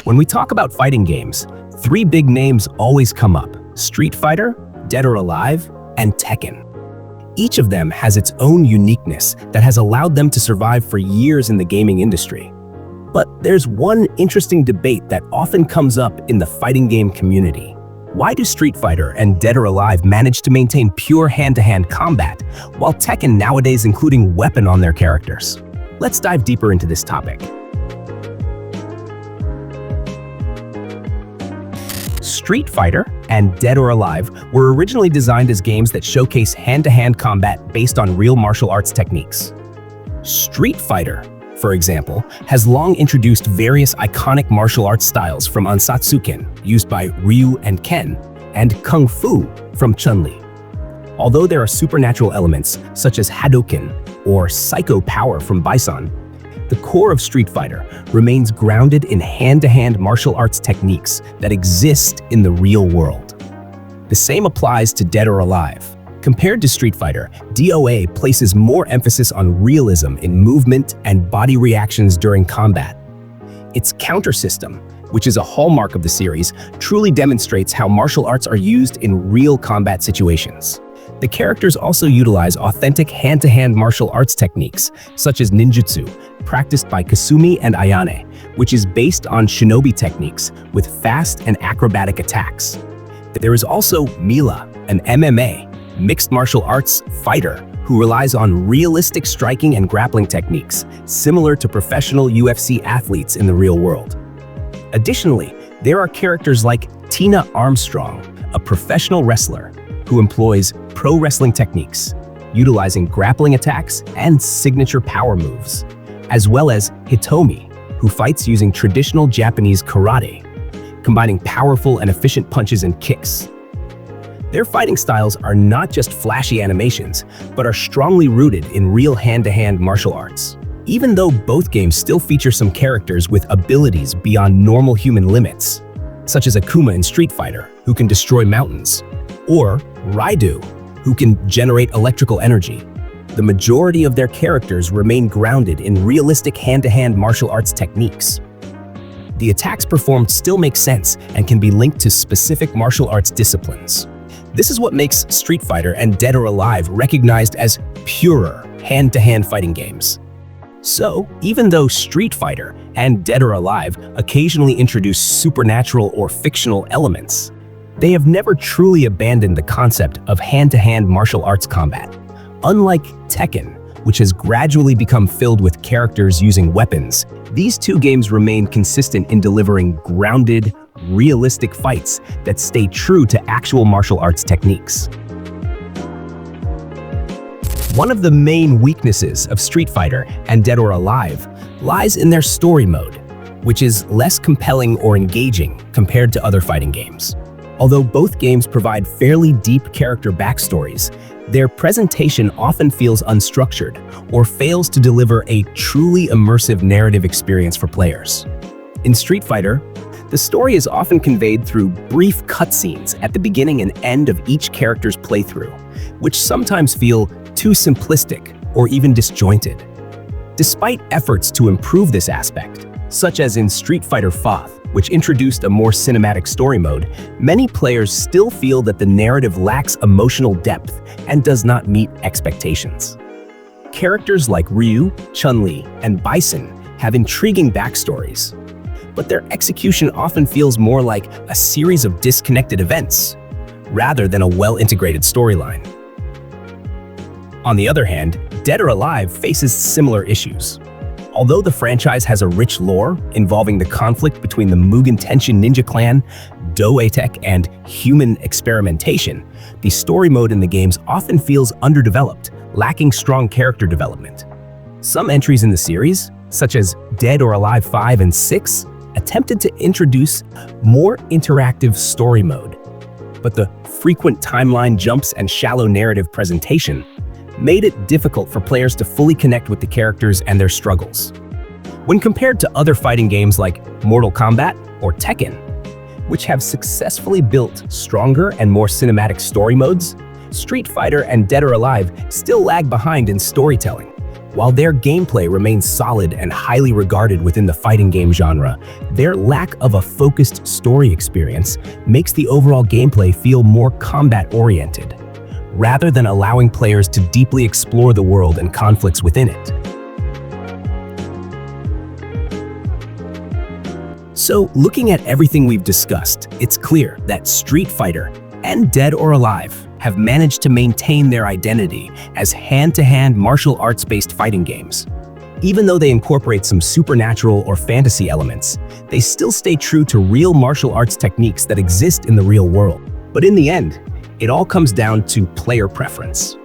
When we talk about fighting games, three big names always come up: Street Fighter, Dead or Alive, and Tekken. Each of them has its own uniqueness that has allowed them to survive for years in the gaming industry. But there's one interesting debate that often comes up in the fighting game community. Why do Street Fighter and Dead or Alive manage to maintain pure hand-to-hand combat, while Tekken nowadays including weapon on their characters? Let's dive deeper into this topic. Street Fighter and Dead or Alive were originally designed as games that showcase hand-to-hand combat based on real martial arts techniques. Street Fighter, for example, has long introduced various iconic martial arts styles from Ansatsuken, used by Ryu and Ken, and Kung Fu from Chun-Li. Although there are supernatural elements such as Hadouken or Psycho Power from Bison, the core of Street Fighter remains grounded in hand-to-hand martial arts techniques that exist in the real world. The same applies to Dead or Alive. Compared to Street Fighter, DOA places more emphasis on realism in movement and body reactions during combat. Its counter system, which is a hallmark of the series, truly demonstrates how martial arts are used in real combat situations. The characters also utilize authentic hand-to-hand martial arts techniques, such as ninjutsu, practiced by Kasumi and Ayane, which is based on shinobi techniques with fast and acrobatic attacks. There is also Mila, an MMA, mixed martial arts fighter, who relies on realistic striking and grappling techniques, similar to professional UFC athletes in the real world. Additionally, there are characters like Tina Armstrong, a professional wrestler, who employs pro wrestling techniques, utilizing grappling attacks and signature power moves, as well as Hitomi, who fights using traditional Japanese karate, combining powerful and efficient punches and kicks. Their fighting styles are not just flashy animations, but are strongly rooted in real hand-to-hand martial arts. Even though both games still feature some characters with abilities beyond normal human limits, such as Akuma in Street Fighter, who can destroy mountains, or Raidu, who can generate electrical energy, the majority of their characters remain grounded in realistic hand-to-hand martial arts techniques. The attacks performed still make sense and can be linked to specific martial arts disciplines. This is what makes Street Fighter and Dead or Alive recognized as purer hand-to-hand fighting games. So, even though Street Fighter and Dead or Alive occasionally introduce supernatural or fictional elements, they have never truly abandoned the concept of hand-to-hand martial arts combat. Unlike Tekken, which has gradually become filled with characters using weapons, these two games remain consistent in delivering grounded, realistic fights that stay true to actual martial arts techniques. One of the main weaknesses of Street Fighter and Dead or Alive lies in their story mode, which is less compelling or engaging compared to other fighting games. Although both games provide fairly deep character backstories, their presentation often feels unstructured or fails to deliver a truly immersive narrative experience for players. In Street Fighter, the story is often conveyed through brief cutscenes at the beginning and end of each character's playthrough, which sometimes feel too simplistic or even disjointed. Despite efforts to improve this aspect, such as in Street Fighter V, which introduced a more cinematic story mode, many players still feel that the narrative lacks emotional depth and does not meet expectations. Characters like Ryu, Chun-Li, and Bison have intriguing backstories, but their execution often feels more like a series of disconnected events, rather than a well-integrated storyline. On the other hand, Dead or Alive faces similar issues. Although the franchise has a rich lore involving the conflict between the Mugen Tenshin Ninja Clan, Doetek, and human experimentation, the story mode in the games often feels underdeveloped, lacking strong character development. Some entries in the series, such as Dead or Alive 5 and 6, attempted to introduce more interactive story mode, but the frequent timeline jumps and shallow narrative presentation made it difficult for players to fully connect with the characters and their struggles. When compared to other fighting games like Mortal Kombat or Tekken, which have successfully built stronger and more cinematic story modes, Street Fighter and Dead or Alive still lag behind in storytelling, While their gameplay remains solid and highly regarded within the fighting game genre, their lack of a focused story experience makes the overall gameplay feel more combat-oriented, rather than allowing players to deeply explore the world and conflicts within it. So, looking at everything we've discussed, it's clear that Street Fighter and Dead or Alive have managed to maintain their identity as hand-to-hand martial arts-based fighting games. Even though they incorporate some supernatural or fantasy elements, they still stay true to real martial arts techniques that exist in the real world. But in the end, it all comes down to player preference.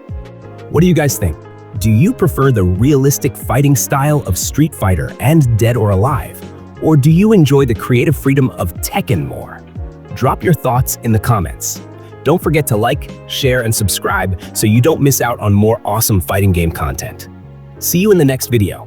What do you guys think? Do you prefer the realistic fighting style of Street Fighter and Dead or Alive? Or do you enjoy the creative freedom of Tekken more? Drop your thoughts in the comments. Don't forget to like, share, and subscribe so you don't miss out on more awesome fighting game content. See you in the next video.